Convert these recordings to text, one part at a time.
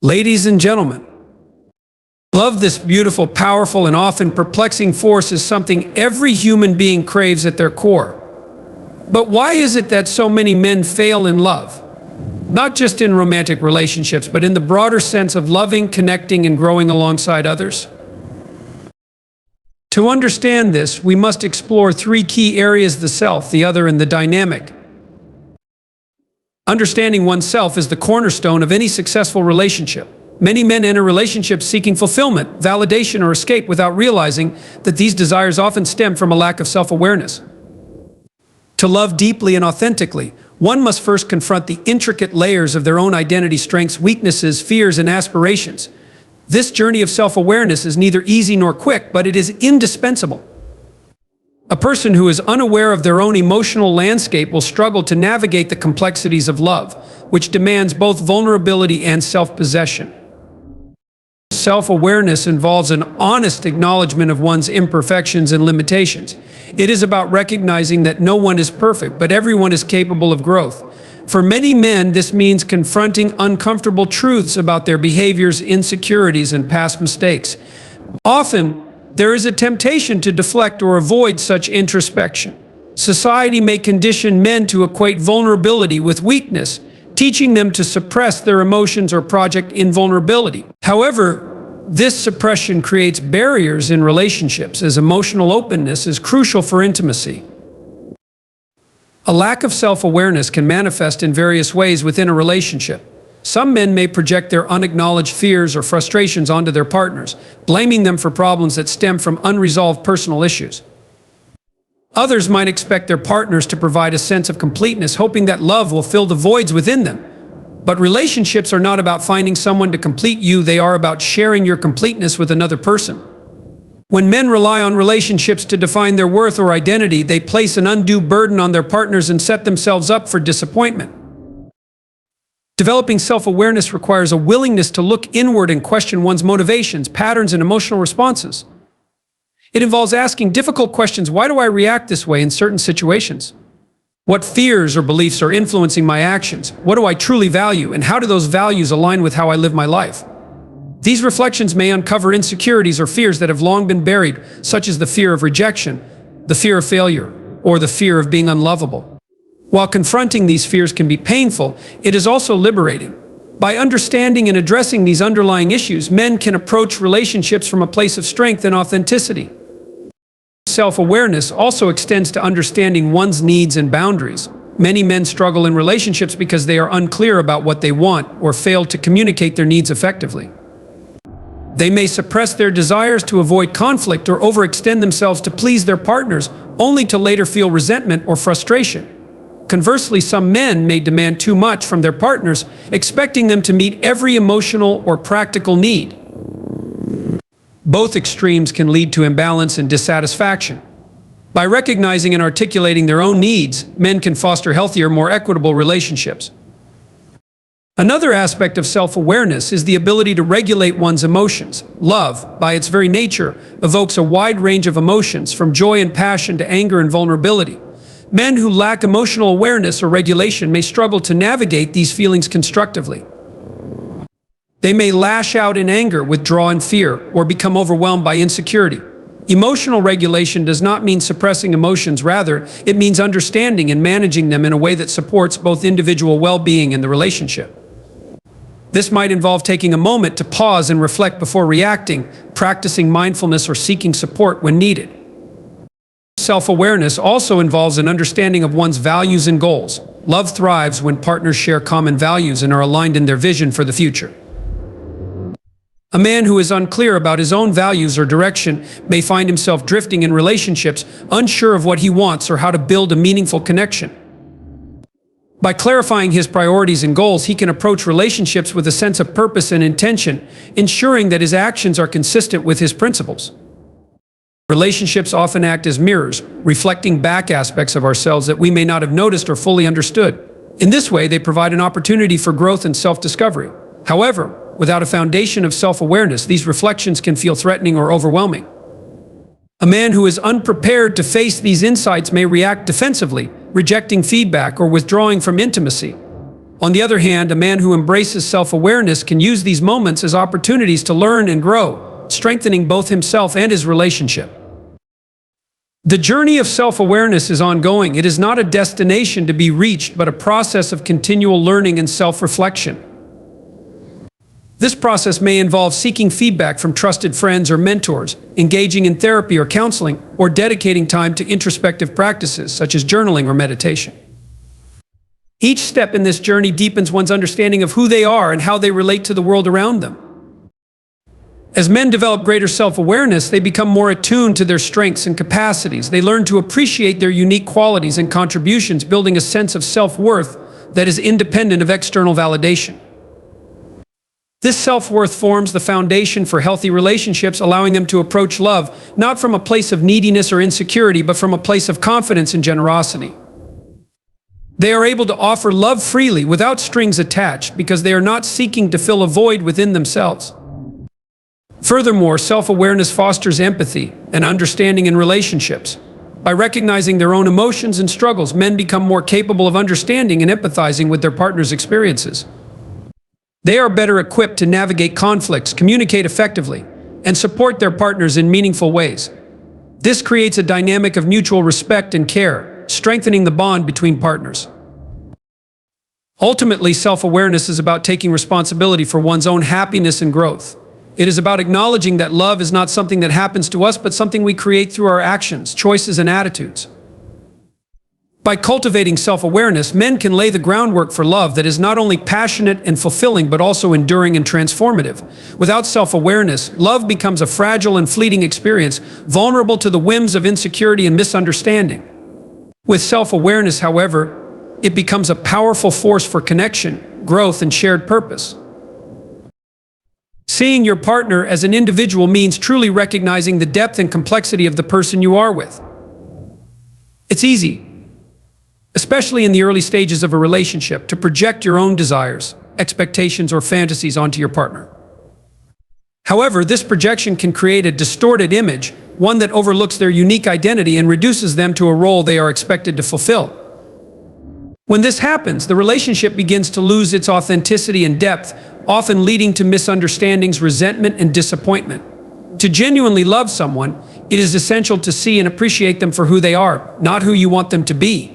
Ladies and gentlemen, love, this beautiful, powerful, and often perplexing force, is something every human being craves at their core. But why is it that so many men fail in love? Not just in romantic relationships, but in the broader sense of loving, connecting, and growing alongside others? To understand this, we must explore three key areas: the self, the other, and the dynamic. Understanding oneself is the cornerstone of any successful relationship. Many men enter relationships seeking fulfillment, validation, or escape without realizing that these desires often stem from a lack of self-awareness. To love deeply and authentically, one must first confront the intricate layers of their own identity, strengths, weaknesses, fears, and aspirations. This journey of self-awareness is neither easy nor quick, but it is indispensable. A person who is unaware of their own emotional landscape will struggle to navigate the complexities of love, which demands both vulnerability and self-possession. Self-awareness involves an honest acknowledgement of one's imperfections and limitations. It is about recognizing that no one is perfect, but everyone is capable of growth. For many men, this means confronting uncomfortable truths about their behaviors, insecurities, and past mistakes. Often, there is a temptation to deflect or avoid such introspection. Society may condition men to equate vulnerability with weakness, teaching them to suppress their emotions or project invulnerability. However, this suppression creates barriers in relationships, as emotional openness is crucial for intimacy. A lack of self-awareness can manifest in various ways within a relationship. Some men may project their unacknowledged fears or frustrations onto their partners, blaming them for problems that stem from unresolved personal issues. Others might expect their partners to provide a sense of completeness, hoping that love will fill the voids within them. But relationships are not about finding someone to complete you, they are about sharing your completeness with another person. When men rely on relationships to define their worth or identity, they place an undue burden on their partners and set themselves up for disappointment. Developing self-awareness requires a willingness to look inward and question one's motivations, patterns, and emotional responses. It involves asking difficult questions. Why do I react this way in certain situations? What fears or beliefs are influencing my actions? What do I truly value, and how do those values align with how I live my life? These reflections may uncover insecurities or fears that have long been buried, such as the fear of rejection, the fear of failure, or the fear of being unlovable. While confronting these fears can be painful, it is also liberating. By understanding and addressing these underlying issues, men can approach relationships from a place of strength and authenticity. Self-awareness also extends to understanding one's needs and boundaries. Many men struggle in relationships because they are unclear about what they want or fail to communicate their needs effectively. They may suppress their desires to avoid conflict or overextend themselves to please their partners, only to later feel resentment or frustration. Conversely, some men may demand too much from their partners, expecting them to meet every emotional or practical need. Both extremes can lead to imbalance and dissatisfaction. By recognizing and articulating their own needs, men can foster healthier, more equitable relationships. Another aspect of self-awareness is the ability to regulate one's emotions. Love, by its very nature, evokes a wide range of emotions, from joy and passion to anger and vulnerability. Men who lack emotional awareness or regulation may struggle to navigate these feelings constructively. They may lash out in anger, withdraw in fear, or become overwhelmed by insecurity. Emotional regulation does not mean suppressing emotions. Rather, it means understanding and managing them in a way that supports both individual well-being and the relationship. This might involve taking a moment to pause and reflect before reacting, practicing mindfulness, or seeking support when needed. Self-awareness also involves an understanding of one's values and goals. Love thrives when partners share common values and are aligned in their vision for the future. A man who is unclear about his own values or direction may find himself drifting in relationships, unsure of what he wants or how to build a meaningful connection. By clarifying his priorities and goals, he can approach relationships with a sense of purpose and intention, ensuring that his actions are consistent with his principles. Relationships often act as mirrors, reflecting back aspects of ourselves that we may not have noticed or fully understood. In this way, they provide an opportunity for growth and self-discovery. However, without a foundation of self-awareness, these reflections can feel threatening or overwhelming. A man who is unprepared to face these insights may react defensively, rejecting feedback or withdrawing from intimacy. On the other hand, a man who embraces self-awareness can use these moments as opportunities to learn and grow, strengthening both himself and his relationship. The journey of self-awareness is ongoing. It is not a destination to be reached, but a process of continual learning and self-reflection. This process may involve seeking feedback from trusted friends or mentors, engaging in therapy or counseling, or dedicating time to introspective practices such as journaling or meditation. Each step in this journey deepens one's understanding of who they are and how they relate to the world around them. As men develop greater self-awareness, they become more attuned to their strengths and capacities. They learn to appreciate their unique qualities and contributions, building a sense of self-worth that is independent of external validation. This self-worth forms the foundation for healthy relationships, allowing them to approach love not from a place of neediness or insecurity, but from a place of confidence and generosity. They are able to offer love freely without strings attached because they are not seeking to fill a void within themselves. Furthermore, self-awareness fosters empathy and understanding in relationships. By recognizing their own emotions and struggles, men become more capable of understanding and empathizing with their partner's experiences. They are better equipped to navigate conflicts, communicate effectively, and support their partners in meaningful ways. This creates a dynamic of mutual respect and care, strengthening the bond between partners. Ultimately, self-awareness is about taking responsibility for one's own happiness and growth. It is about acknowledging that love is not something that happens to us, but something we create through our actions, choices, and attitudes. By cultivating self-awareness, men can lay the groundwork for love that is not only passionate and fulfilling, but also enduring and transformative. Without self-awareness, love becomes a fragile and fleeting experience, vulnerable to the whims of insecurity and misunderstanding. With self-awareness, however, it becomes a powerful force for connection, growth, and shared purpose. Seeing your partner as an individual means truly recognizing the depth and complexity of the person you are with. It's easy, especially in the early stages of a relationship, to project your own desires, expectations, or fantasies onto your partner. However, this projection can create a distorted image, one that overlooks their unique identity and reduces them to a role they are expected to fulfill. When this happens, the relationship begins to lose its authenticity and depth, often leading to misunderstandings, resentment, and disappointment. To genuinely love someone, it is essential to see and appreciate them for who they are, not who you want them to be.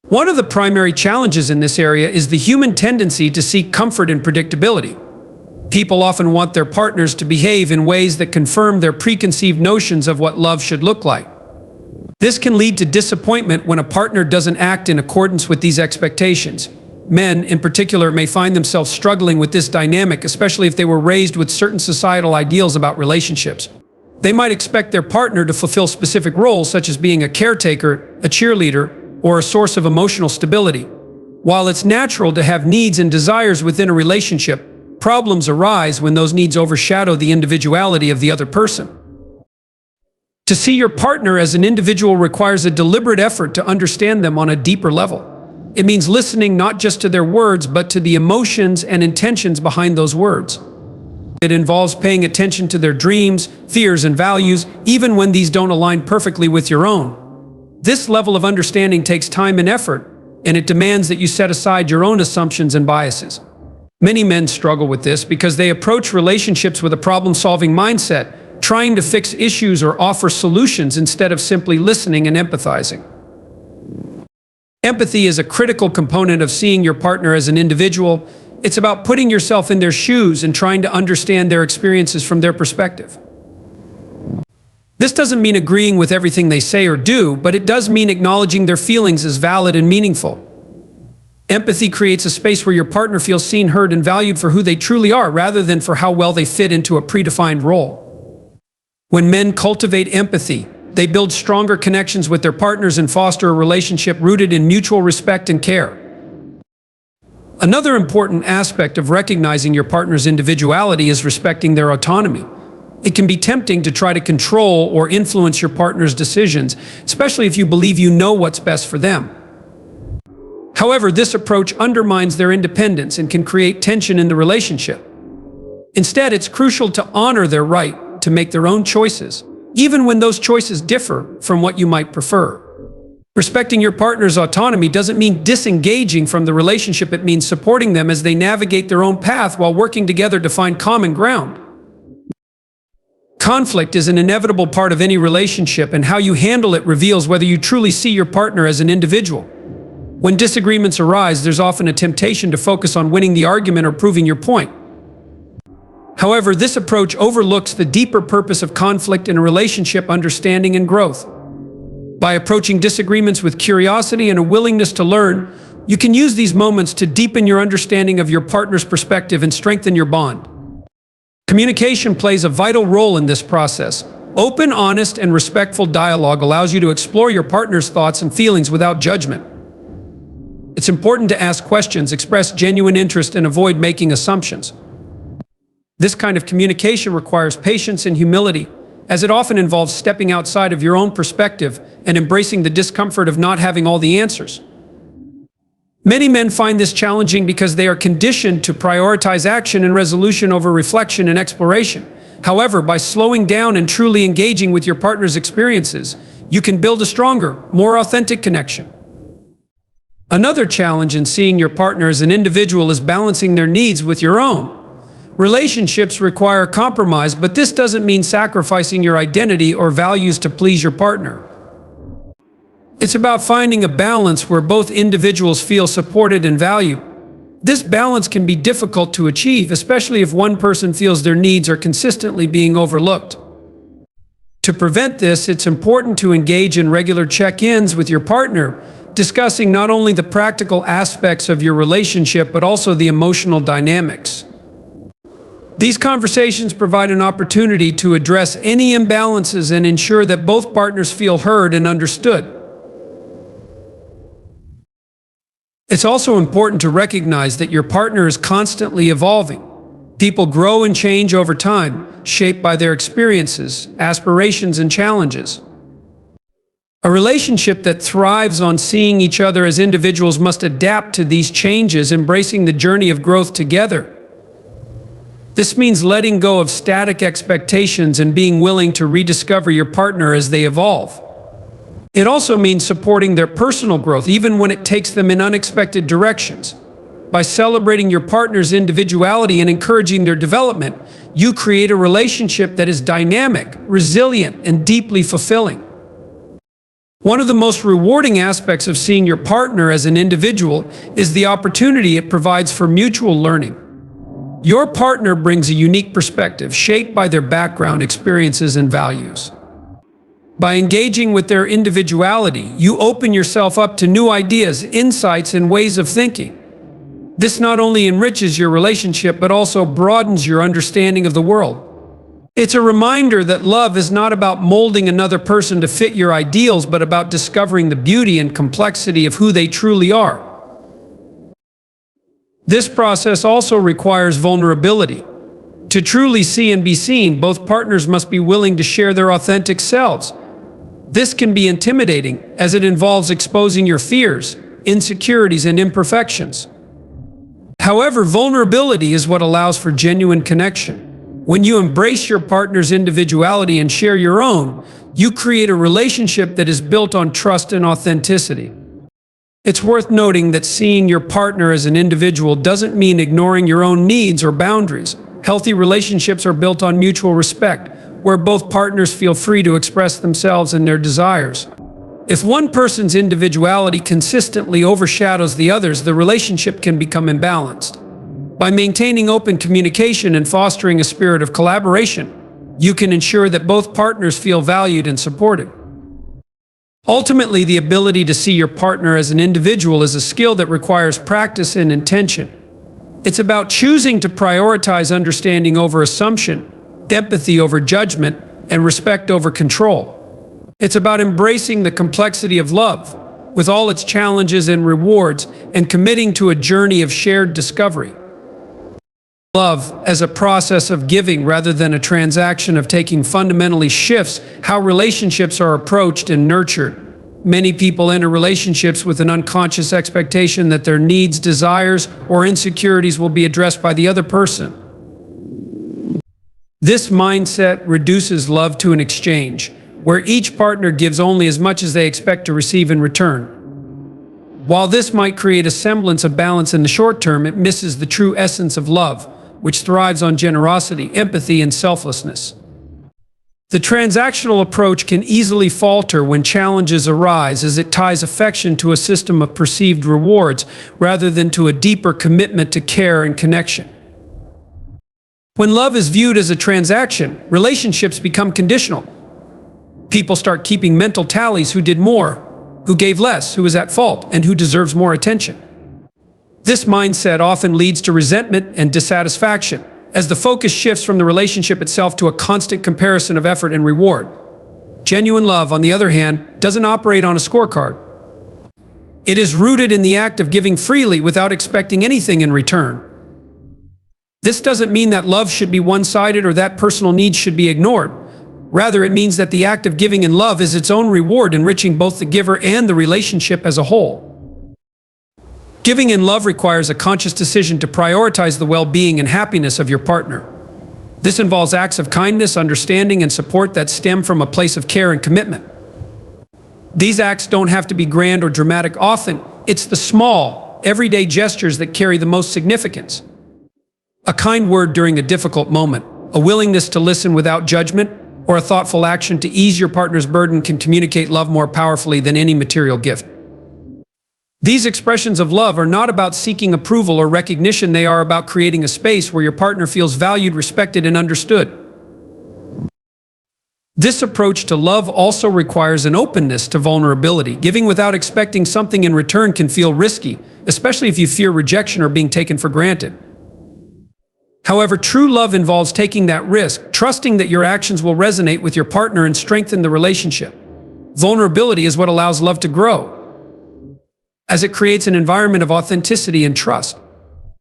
One of the primary challenges in this area is the human tendency to seek comfort in predictability. People often want their partners to behave in ways that confirm their preconceived notions of what love should look like. This can lead to disappointment when a partner doesn't act in accordance with these expectations. Men, in particular, may find themselves struggling with this dynamic, especially if they were raised with certain societal ideals about relationships. They might expect their partner to fulfill specific roles, such as being a caretaker, a cheerleader, or a source of emotional stability. While it's natural to have needs and desires within a relationship, problems arise when those needs overshadow the individuality of the other person. To see your partner as an individual requires a deliberate effort to understand them on a deeper level. It means listening not just to their words, but to the emotions and intentions behind those words. It involves paying attention to their dreams, fears, and values, even when these don't align perfectly with your own. This level of understanding takes time and effort, and it demands that you set aside your own assumptions and biases. Many men struggle with this because they approach relationships with a problem-solving mindset, trying to fix issues or offer solutions instead of simply listening and empathizing. Empathy is a critical component of seeing your partner as an individual. It's about putting yourself in their shoes and trying to understand their experiences from their perspective. This doesn't mean agreeing with everything they say or do, but it does mean acknowledging their feelings as valid and meaningful. Empathy creates a space where your partner feels seen, heard, and valued for who they truly are, rather than for how well they fit into a predefined role. When men cultivate empathy, they build stronger connections with their partners and foster a relationship rooted in mutual respect and care. Another important aspect of recognizing your partner's individuality is respecting their autonomy. It can be tempting to try to control or influence your partner's decisions, especially if you believe you know what's best for them. However, this approach undermines their independence and can create tension in the relationship. Instead, it's crucial to honor their right to make their own choices, even when those choices differ from what you might prefer. Respecting your partner's autonomy doesn't mean disengaging from the relationship. It means supporting them as they navigate their own path while working together to find common ground. Conflict is an inevitable part of any relationship, and how you handle it reveals whether you truly see your partner as an individual. When disagreements arise, there's often a temptation to focus on winning the argument or proving your point. However, this approach overlooks the deeper purpose of conflict in a relationship: understanding and growth. By approaching disagreements with curiosity and a willingness to learn, you can use these moments to deepen your understanding of your partner's perspective and strengthen your bond. Communication plays a vital role in this process. Open, honest, and respectful dialogue allows you to explore your partner's thoughts and feelings without judgment. It's important to ask questions, express genuine interest, and avoid making assumptions. This kind of communication requires patience and humility, as it often involves stepping outside of your own perspective and embracing the discomfort of not having all the answers. Many men find this challenging because they are conditioned to prioritize action and resolution over reflection and exploration. However, by slowing down and truly engaging with your partner's experiences, you can build a stronger, more authentic connection. Another challenge in seeing your partner as an individual is balancing their needs with your own. Relationships require compromise, but this doesn't mean sacrificing your identity or values to please your partner. It's about finding a balance where both individuals feel supported and valued. This balance can be difficult to achieve, especially if one person feels their needs are consistently being overlooked. To prevent this, it's important to engage in regular check-ins with your partner, discussing not only the practical aspects of your relationship, but also the emotional dynamics. These conversations provide an opportunity to address any imbalances and ensure that both partners feel heard and understood. It's also important to recognize that your partner is constantly evolving. People grow and change over time, shaped by their experiences, aspirations, and challenges. A relationship that thrives on seeing each other as individuals must adapt to these changes, embracing the journey of growth together. This means letting go of static expectations and being willing to rediscover your partner as they evolve. It also means supporting their personal growth, even when it takes them in unexpected directions. By celebrating your partner's individuality and encouraging their development, you create a relationship that is dynamic, resilient, and deeply fulfilling. One of the most rewarding aspects of seeing your partner as an individual is the opportunity it provides for mutual learning. Your partner brings a unique perspective shaped by their background, experiences, and values. By engaging with their individuality, you open yourself up to new ideas, insights, and ways of thinking. This not only enriches your relationship, but also broadens your understanding of the world. It's a reminder that love is not about molding another person to fit your ideals, but about discovering the beauty and complexity of who they truly are. This process also requires vulnerability. To truly see and be seen, both partners must be willing to share their authentic selves. This can be intimidating, as it involves exposing your fears, insecurities, and imperfections. However, vulnerability is what allows for genuine connection. When you embrace your partner's individuality and share your own, you create a relationship that is built on trust and authenticity. It's worth noting that seeing your partner as an individual doesn't mean ignoring your own needs or boundaries. Healthy relationships are built on mutual respect, where both partners feel free to express themselves and their desires. If one person's individuality consistently overshadows the others, the relationship can become imbalanced. By maintaining open communication and fostering a spirit of collaboration, you can ensure that both partners feel valued and supported. Ultimately, the ability to see your partner as an individual is a skill that requires practice and intention. It's about choosing to prioritize understanding over assumption, empathy over judgment, and respect over control. It's about embracing the complexity of love, with all its challenges and rewards, and committing to a journey of shared discovery. Love, as a process of giving rather than a transaction of taking, fundamentally shifts how relationships are approached and nurtured. Many people enter relationships with an unconscious expectation that their needs, desires, or insecurities will be addressed by the other person. This mindset reduces love to an exchange, where each partner gives only as much as they expect to receive in return. While this might create a semblance of balance in the short term, it misses the true essence of love, which thrives on generosity, empathy, and selflessness. The transactional approach can easily falter when challenges arise, as it ties affection to a system of perceived rewards rather than to a deeper commitment to care and connection. When love is viewed as a transaction, relationships become conditional. People start keeping mental tallies: who did more, who gave less, who is at fault, and who deserves more attention. This mindset often leads to resentment and dissatisfaction, as the focus shifts from the relationship itself to a constant comparison of effort and reward. Genuine love, on the other hand, doesn't operate on a scorecard. It is rooted in the act of giving freely without expecting anything in return. This doesn't mean that love should be one-sided or that personal needs should be ignored. Rather, it means that the act of giving in love is its own reward, enriching both the giver and the relationship as a whole. Giving in love requires a conscious decision to prioritize the well-being and happiness of your partner. This involves acts of kindness, understanding, and support that stem from a place of care and commitment. These acts don't have to be grand or dramatic. Often, it's the small, everyday gestures that carry the most significance. A kind word during a difficult moment, a willingness to listen without judgment, or a thoughtful action to ease your partner's burden can communicate love more powerfully than any material gift. These expressions of love are not about seeking approval or recognition. They are about creating a space where your partner feels valued, respected, and understood. This approach to love also requires an openness to vulnerability. Giving without expecting something in return can feel risky, especially if you fear rejection or being taken for granted. However, true love involves taking that risk, trusting that your actions will resonate with your partner and strengthen the relationship. Vulnerability is what allows love to grow, as it creates an environment of authenticity and trust.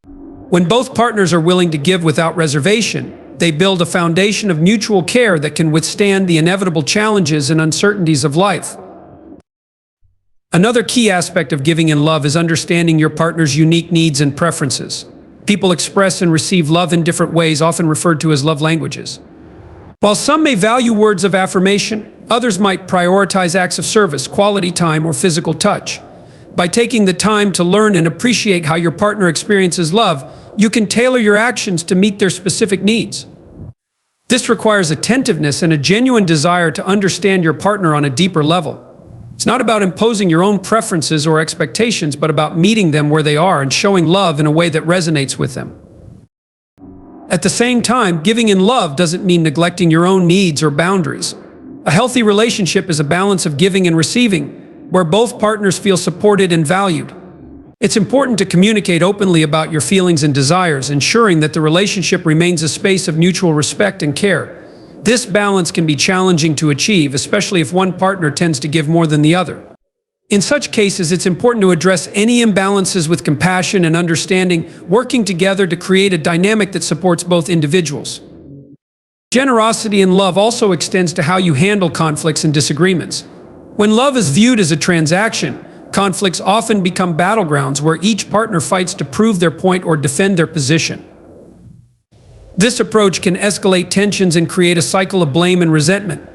When both partners are willing to give without reservation, they build a foundation of mutual care that can withstand the inevitable challenges and uncertainties of life. Another key aspect of giving in love is understanding your partner's unique needs and preferences. People express and receive love in different ways, often referred to as love languages. While some may value words of affirmation, others might prioritize acts of service, quality time, or physical touch. By taking the time to learn and appreciate how your partner experiences love, you can tailor your actions to meet their specific needs. This requires attentiveness and a genuine desire to understand your partner on a deeper level. It's not about imposing your own preferences or expectations, but about meeting them where they are and showing love in a way that resonates with them. At the same time, giving in love doesn't mean neglecting your own needs or boundaries. A healthy relationship is a balance of giving and receiving, where both partners feel supported and valued. It's important to communicate openly about your feelings and desires, ensuring that the relationship remains a space of mutual respect and care. This balance can be challenging to achieve, especially if one partner tends to give more than the other. In such cases, it's important to address any imbalances with compassion and understanding, working together to create a dynamic that supports both individuals. Generosity in love also extends to how you handle conflicts and disagreements. When love is viewed as a transaction, conflicts often become battlegrounds where each partner fights to prove their point or defend their position. This approach can escalate tensions and create a cycle of blame and resentment.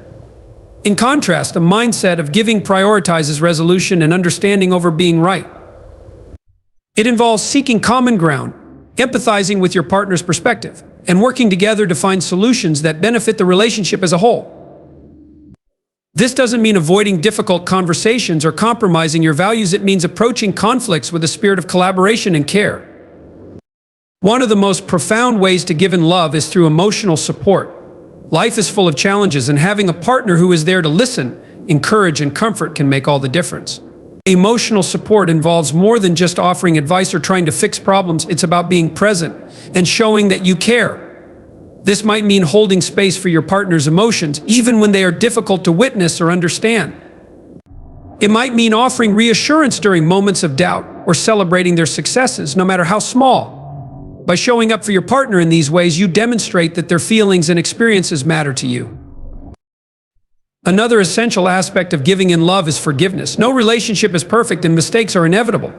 In contrast, a mindset of giving prioritizes resolution and understanding over being right. It involves seeking common ground, empathizing with your partner's perspective, and working together to find solutions that benefit the relationship as a whole. This doesn't mean avoiding difficult conversations or compromising your values. It means approaching conflicts with a spirit of collaboration and care. One of the most profound ways to give in love is through emotional support. Life is full of challenges, and having a partner who is there to listen, encourage, and comfort can make all the difference. Emotional support involves more than just offering advice or trying to fix problems. It's about being present and showing that you care. This might mean holding space for your partner's emotions, even when they are difficult to witness or understand. It might mean offering reassurance during moments of doubt or celebrating their successes, no matter how small. By showing up for your partner in these ways, you demonstrate that their feelings and experiences matter to you. Another essential aspect of giving in love is forgiveness. No relationship is perfect, and mistakes are inevitable.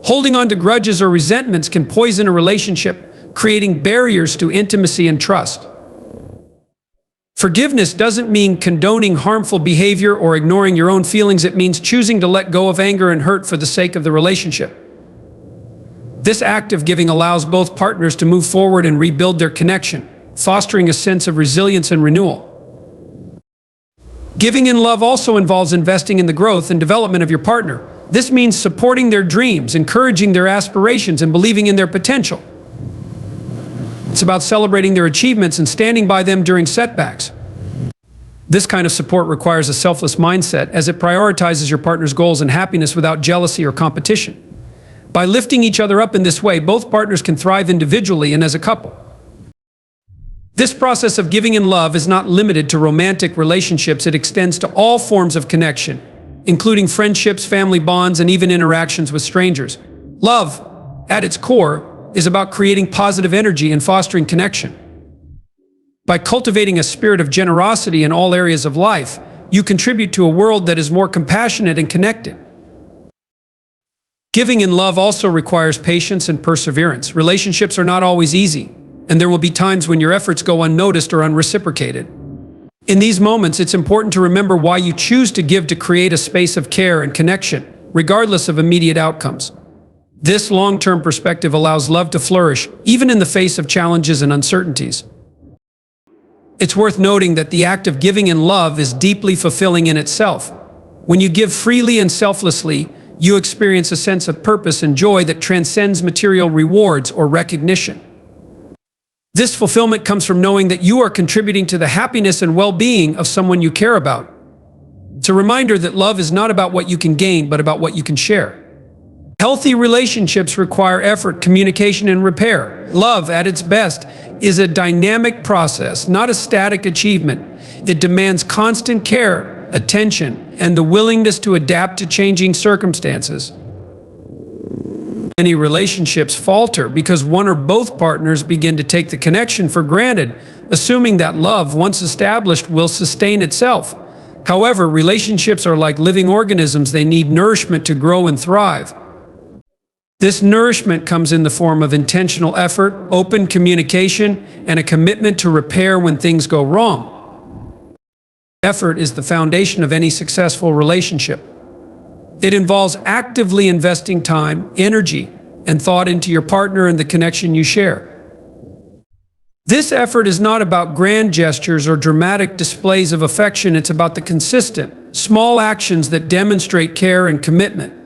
Holding on to grudges or resentments can poison a relationship, creating barriers to intimacy and trust. Forgiveness doesn't mean condoning harmful behavior or ignoring your own feelings. It means choosing to let go of anger and hurt for the sake of the relationship. This act of giving allows both partners to move forward and rebuild their connection, fostering a sense of resilience and renewal. Giving in love also involves investing in the growth and development of your partner. This means supporting their dreams, encouraging their aspirations, and believing in their potential. It's about celebrating their achievements and standing by them during setbacks. This kind of support requires a selfless mindset, as it prioritizes your partner's goals and happiness without jealousy or competition. By lifting each other up in this way, both partners can thrive individually and as a couple. This process of giving in love is not limited to romantic relationships. It extends to all forms of connection, including friendships, family bonds, and even interactions with strangers. Love, at its core, is about creating positive energy and fostering connection. By cultivating a spirit of generosity in all areas of life, you contribute to a world that is more compassionate and connected. Giving in love also requires patience and perseverance. Relationships are not always easy, and there will be times when your efforts go unnoticed or unreciprocated. In these moments, it's important to remember why you choose to give, to create a space of care and connection, regardless of immediate outcomes. This long-term perspective allows love to flourish, even in the face of challenges and uncertainties. It's worth noting that the act of giving in love is deeply fulfilling in itself. When you give freely and selflessly, you experience a sense of purpose and joy that transcends material rewards or recognition. This fulfillment comes from knowing that you are contributing to the happiness and well-being of someone you care about. It's a reminder that love is not about what you can gain, but about what you can share. Healthy relationships require effort, communication, and repair. Love, at its best, is a dynamic process, not a static achievement. It demands constant care, attention, and the willingness to adapt to changing circumstances. Many relationships falter because one or both partners begin to take the connection for granted, assuming that love, once established, will sustain itself. However, relationships are like living organisms. They need nourishment to grow and thrive. This nourishment comes in the form of intentional effort, open communication, and a commitment to repair when things go wrong. Effort is the foundation of any successful relationship. It involves actively investing time, energy, and thought into your partner and the connection you share. This effort is not about grand gestures or dramatic displays of affection. It's about the consistent, small actions that demonstrate care and commitment.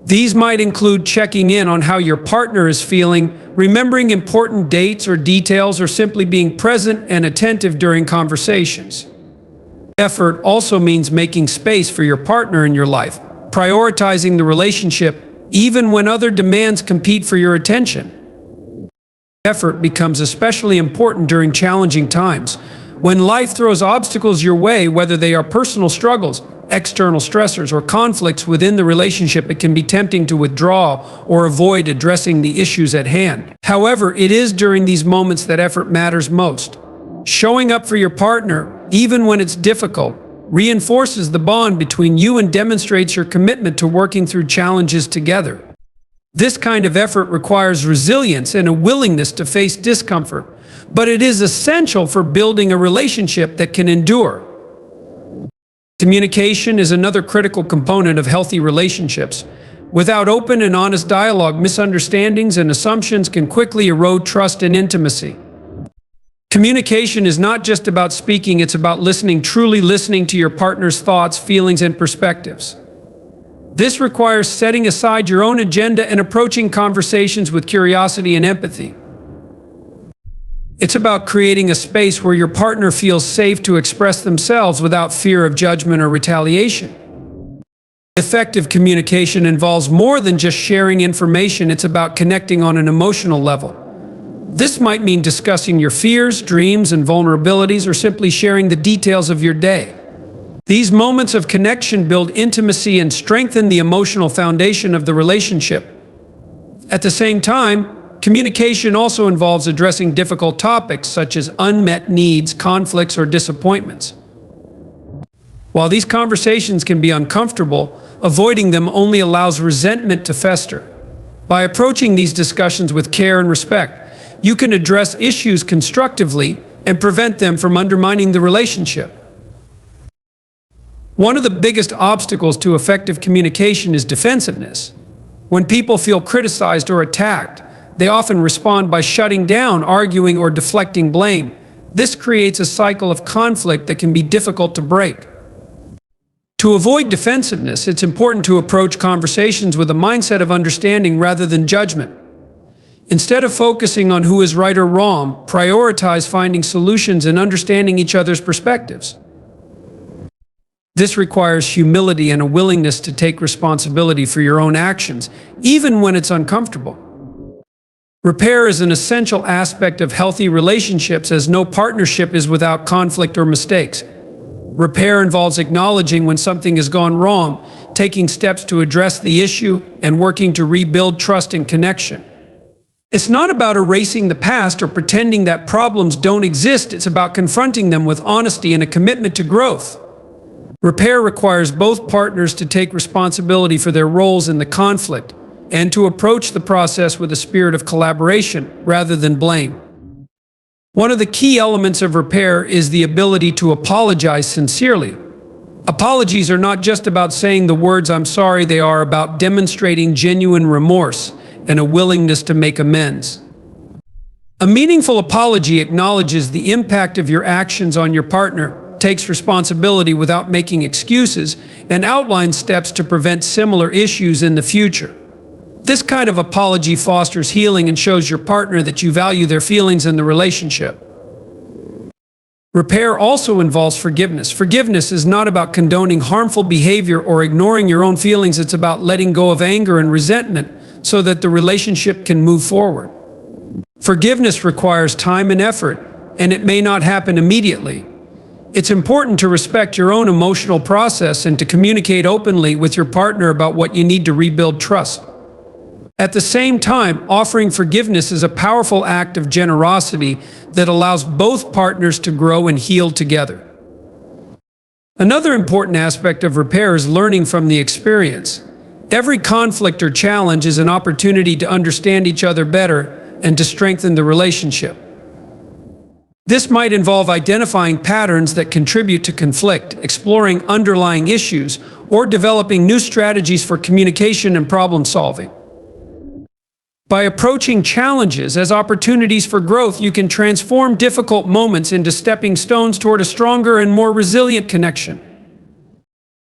These might include checking in on how your partner is feeling, remembering important dates or details, or simply being present and attentive during conversations. Effort also means making space for your partner in your life, prioritizing the relationship even when other demands compete for your attention. Effort becomes especially important during challenging times. When life throws obstacles your way, whether they are personal struggles, external stressors, or conflicts within the relationship, it can be tempting to withdraw or avoid addressing the issues at hand. However, it is during these moments that effort matters most. Showing up for your partner, even when it's difficult, reinforces the bond between you and demonstrates your commitment to working through challenges together. This kind of effort requires resilience and a willingness to face discomfort, but it is essential for building a relationship that can endure. Communication is another critical component of healthy relationships. Without open and honest dialogue, misunderstandings and assumptions can quickly erode trust and intimacy. Communication is not just about speaking, it's about listening, truly listening to your partner's thoughts, feelings, and perspectives. This requires setting aside your own agenda and approaching conversations with curiosity and empathy. It's about creating a space where your partner feels safe to express themselves without fear of judgment or retaliation. Effective communication involves more than just sharing information. It's about connecting on an emotional level. This might mean discussing your fears, dreams, and vulnerabilities, or simply sharing the details of your day. These moments of connection build intimacy and strengthen the emotional foundation of the relationship. At the same time, communication also involves addressing difficult topics such as unmet needs, conflicts, or disappointments. While these conversations can be uncomfortable, avoiding them only allows resentment to fester. By approaching these discussions with care and respect, you can address issues constructively and prevent them from undermining the relationship. One of the biggest obstacles to effective communication is defensiveness. When people feel criticized or attacked, they often respond by shutting down, arguing, or deflecting blame. This creates a cycle of conflict that can be difficult to break. To avoid defensiveness, it's important to approach conversations with a mindset of understanding rather than judgment. Instead of focusing on who is right or wrong, prioritize finding solutions and understanding each other's perspectives. This requires humility and a willingness to take responsibility for your own actions, even when it's uncomfortable. Repair is an essential aspect of healthy relationships, as no partnership is without conflict or mistakes. Repair involves acknowledging when something has gone wrong, taking steps to address the issue, and working to rebuild trust and connection. It's not about erasing the past or pretending that problems don't exist. It's about confronting them with honesty and a commitment to growth. Repair requires both partners to take responsibility for their roles in the conflict and to approach the process with a spirit of collaboration rather than blame. One of the key elements of repair is the ability to apologize sincerely. Apologies are not just about saying the words "I'm sorry," they are about demonstrating genuine remorse and a willingness to make amends. A meaningful apology acknowledges the impact of your actions on your partner, takes responsibility without making excuses, and outlines steps to prevent similar issues in the future. This kind of apology fosters healing and shows your partner that you value their feelings in the relationship. Repair also involves forgiveness. Forgiveness is not about condoning harmful behavior or ignoring your own feelings. It's about letting go of anger and resentment so that the relationship can move forward. Forgiveness requires time and effort, and it may not happen immediately. It's important to respect your own emotional process and to communicate openly with your partner about what you need to rebuild trust. At the same time, offering forgiveness is a powerful act of generosity that allows both partners to grow and heal together. Another important aspect of repair is learning from the experience. Every conflict or challenge is an opportunity to understand each other better and to strengthen the relationship. This might involve identifying patterns that contribute to conflict, exploring underlying issues, or developing new strategies for communication and problem solving. By approaching challenges as opportunities for growth, you can transform difficult moments into stepping stones toward a stronger and more resilient connection.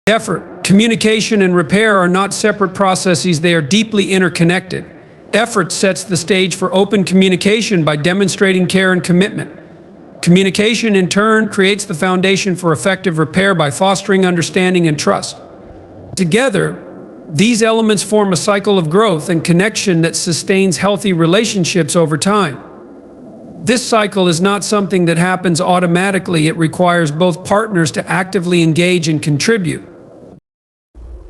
Effort, communication, and repair are not separate processes, they are deeply interconnected. Effort sets the stage for open communication by demonstrating care and commitment. Communication, in turn, creates the foundation for effective repair by fostering understanding and trust. Together, these elements form a cycle of growth and connection that sustains healthy relationships over time. This cycle is not something that happens automatically. It requires both partners to actively engage and contribute.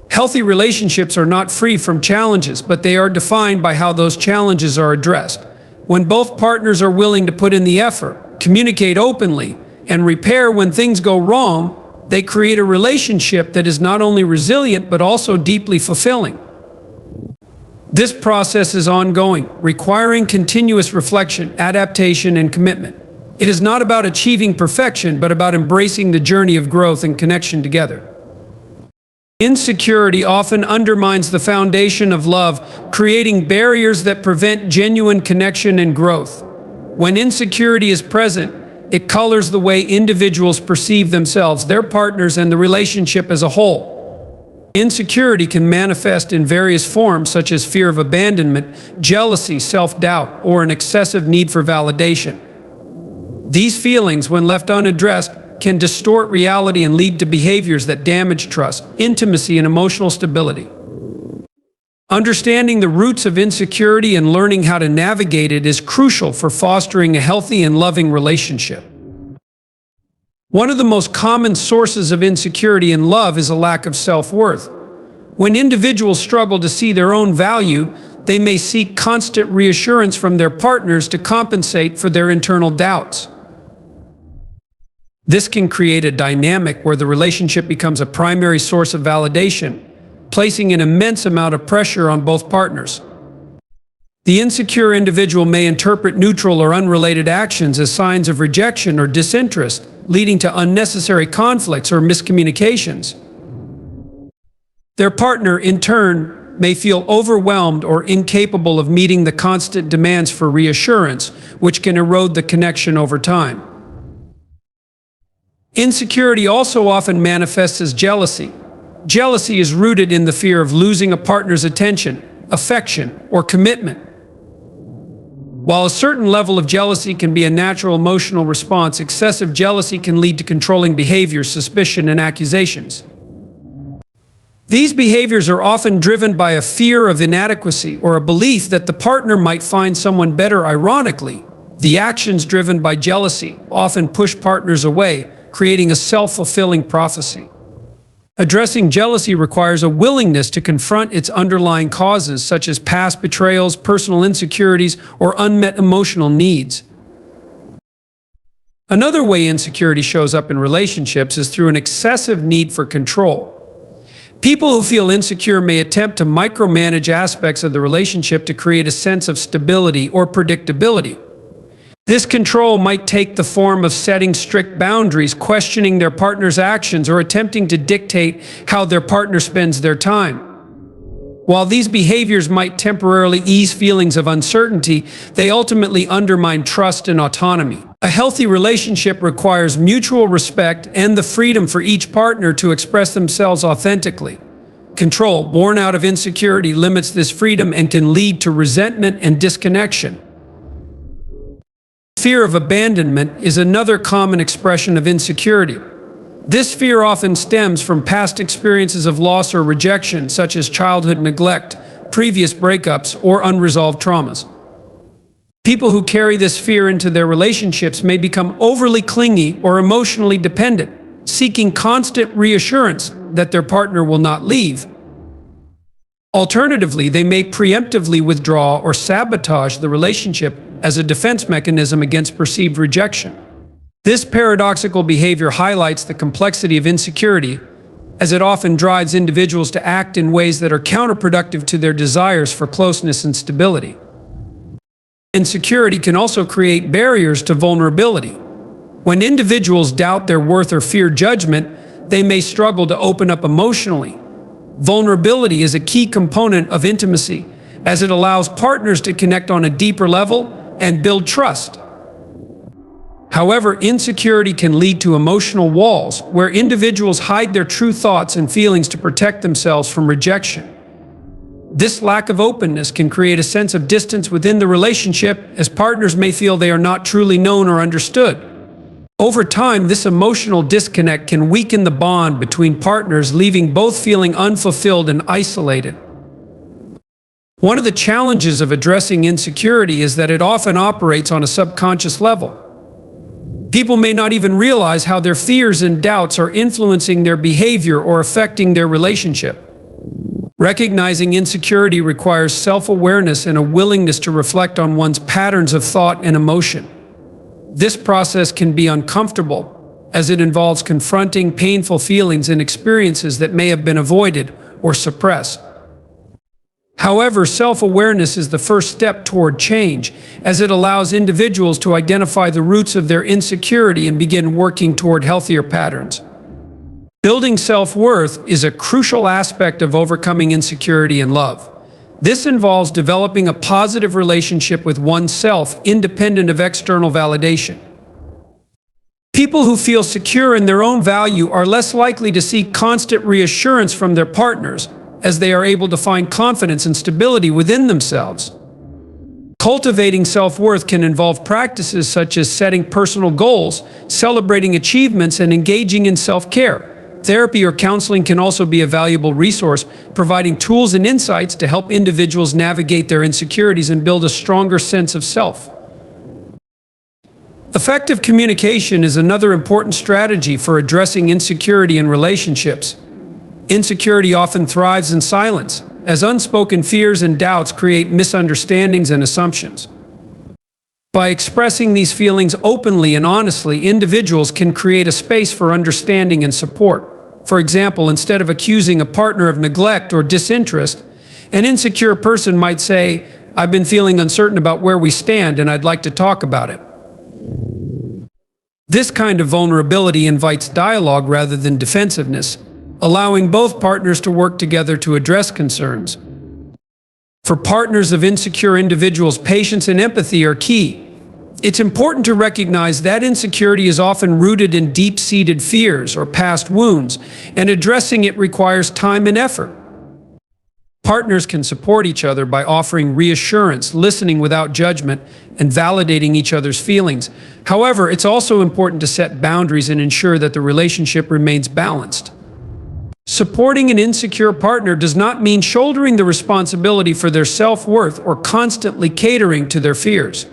Healthy relationships are not free from challenges, but they are defined by how those challenges are addressed. When both partners are willing to put in the effort, communicate openly, and repair when things go wrong, they create a relationship that is not only resilient but also deeply fulfilling. This process is ongoing, requiring continuous reflection, adaptation, and commitment. It is not about achieving perfection, but about embracing the journey of growth and connection together. Insecurity often undermines the foundation of love, creating barriers that prevent genuine connection and growth. When insecurity is present, it colors the way individuals perceive themselves, their partners, and the relationship as a whole. Insecurity can manifest in various forms, such as fear of abandonment, jealousy, self-doubt, or an excessive need for validation. These feelings, when left unaddressed, can distort reality and lead to behaviors that damage trust, intimacy, and emotional stability. Understanding the roots of insecurity and learning how to navigate it is crucial for fostering a healthy and loving relationship. One of the most common sources of insecurity in love is a lack of self-worth. When individuals struggle to see their own value, they may seek constant reassurance from their partners to compensate for their internal doubts. This can create a dynamic where the relationship becomes a primary source of validation, placing an immense amount of pressure on both partners. The insecure individual may interpret neutral or unrelated actions as signs of rejection or disinterest, leading to unnecessary conflicts or miscommunications. Their partner, in turn, may feel overwhelmed or incapable of meeting the constant demands for reassurance, which can erode the connection over time. Insecurity also often manifests as jealousy. Jealousy is rooted in the fear of losing a partner's attention, affection, or commitment. While a certain level of jealousy can be a natural emotional response, excessive jealousy can lead to controlling behaviors, suspicion, and accusations. These behaviors are often driven by a fear of inadequacy or a belief that the partner might find someone better. Ironically, the actions driven by jealousy often push partners away, creating a self-fulfilling prophecy. Addressing jealousy requires a willingness to confront its underlying causes, such as past betrayals, personal insecurities, or unmet emotional needs. Another way insecurity shows up in relationships is through an excessive need for control. People who feel insecure may attempt to micromanage aspects of the relationship to create a sense of stability or predictability. This control might take the form of setting strict boundaries, questioning their partner's actions, or attempting to dictate how their partner spends their time. While these behaviors might temporarily ease feelings of uncertainty, they ultimately undermine trust and autonomy. A healthy relationship requires mutual respect and the freedom for each partner to express themselves authentically. Control, born out of insecurity, limits this freedom and can lead to resentment and disconnection. Fear of abandonment is another common expression of insecurity. This fear often stems from past experiences of loss or rejection, such as childhood neglect, previous breakups, or unresolved traumas. People who carry this fear into their relationships may become overly clingy or emotionally dependent, seeking constant reassurance that their partner will not leave. Alternatively, they may preemptively withdraw or sabotage the relationship as a defense mechanism against perceived rejection. This paradoxical behavior highlights the complexity of insecurity, as it often drives individuals to act in ways that are counterproductive to their desires for closeness and stability. Insecurity can also create barriers to vulnerability. When individuals doubt their worth or fear judgment, they may struggle to open up emotionally. Vulnerability is a key component of intimacy, as it allows partners to connect on a deeper level and build trust. However, insecurity can lead to emotional walls, where individuals hide their true thoughts and feelings to protect themselves from rejection. This lack of openness can create a sense of distance within the relationship, as partners may feel they are not truly known or understood. Over time, this emotional disconnect can weaken the bond between partners, leaving both feeling unfulfilled and isolated. One of the challenges of addressing insecurity is that it often operates on a subconscious level. People may not even realize how their fears and doubts are influencing their behavior or affecting their relationship. Recognizing insecurity requires self-awareness and a willingness to reflect on one's patterns of thought and emotion. This process can be uncomfortable, as it involves confronting painful feelings and experiences that may have been avoided or suppressed. However, self-awareness is the first step toward change, as it allows individuals to identify the roots of their insecurity and begin working toward healthier patterns. Building self-worth is a crucial aspect of overcoming insecurity in love. This involves developing a positive relationship with oneself, independent of external validation. People who feel secure in their own value are less likely to seek constant reassurance from their partners, as they are able to find confidence and stability within themselves. Cultivating self-worth can involve practices such as setting personal goals, celebrating achievements, and engaging in self-care. Therapy or counseling can also be a valuable resource, providing tools and insights to help individuals navigate their insecurities and build a stronger sense of self. Effective communication is another important strategy for addressing insecurity in relationships. Insecurity often thrives in silence, as unspoken fears and doubts create misunderstandings and assumptions. By expressing these feelings openly and honestly, individuals can create a space for understanding and support. For example, instead of accusing a partner of neglect or disinterest, an insecure person might say, I've been feeling uncertain about where we stand and I'd like to talk about it. This kind of vulnerability invites dialogue rather than defensiveness, allowing both partners to work together to address concerns. For partners of insecure individuals, patience and empathy are key. It's important to recognize that insecurity is often rooted in deep-seated fears or past wounds, and addressing it requires time and effort. Partners can support each other by offering reassurance, listening without judgment, and validating each other's feelings. However, it's also important to set boundaries and ensure that the relationship remains balanced. Supporting an insecure partner does not mean shouldering the responsibility for their self-worth or constantly catering to their fears.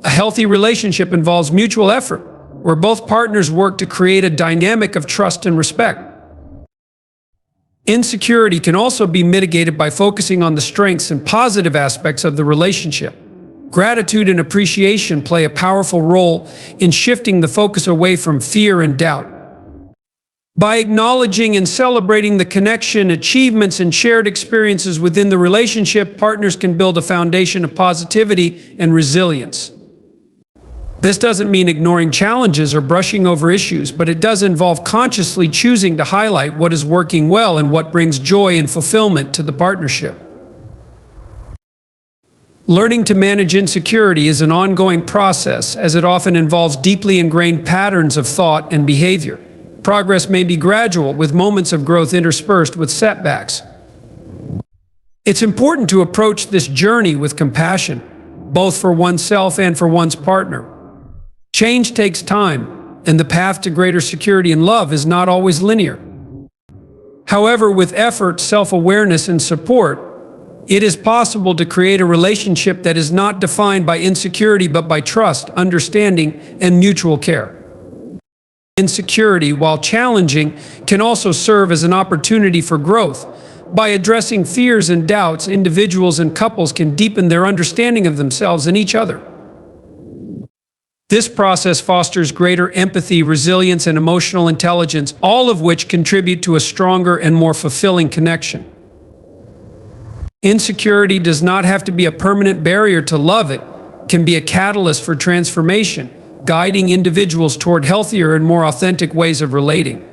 A healthy relationship involves mutual effort, where both partners work to create a dynamic of trust and respect. Insecurity can also be mitigated by focusing on the strengths and positive aspects of the relationship. Gratitude and appreciation play a powerful role in shifting the focus away from fear and doubt. By acknowledging and celebrating the connection, achievements, and shared experiences within the relationship, partners can build a foundation of positivity and resilience. This doesn't mean ignoring challenges or brushing over issues, but it does involve consciously choosing to highlight what is working well and what brings joy and fulfillment to the partnership. Learning to manage insecurity is an ongoing process, as it often involves deeply ingrained patterns of thought and behavior. Progress may be gradual, with moments of growth interspersed with setbacks. It's important to approach this journey with compassion, both for oneself and for one's partner. Change takes time, and the path to greater security and love is not always linear. However, with effort, self-awareness, and support, it is possible to create a relationship that is not defined by insecurity but by trust, understanding, and mutual care. Insecurity, while challenging, can also serve as an opportunity for growth. By addressing fears and doubts, individuals and couples can deepen their understanding of themselves and each other. This process fosters greater empathy, resilience, and emotional intelligence, all of which contribute to a stronger and more fulfilling connection. Insecurity does not have to be a permanent barrier to love. It can be a catalyst for transformation, guiding individuals toward healthier and more authentic ways of relating.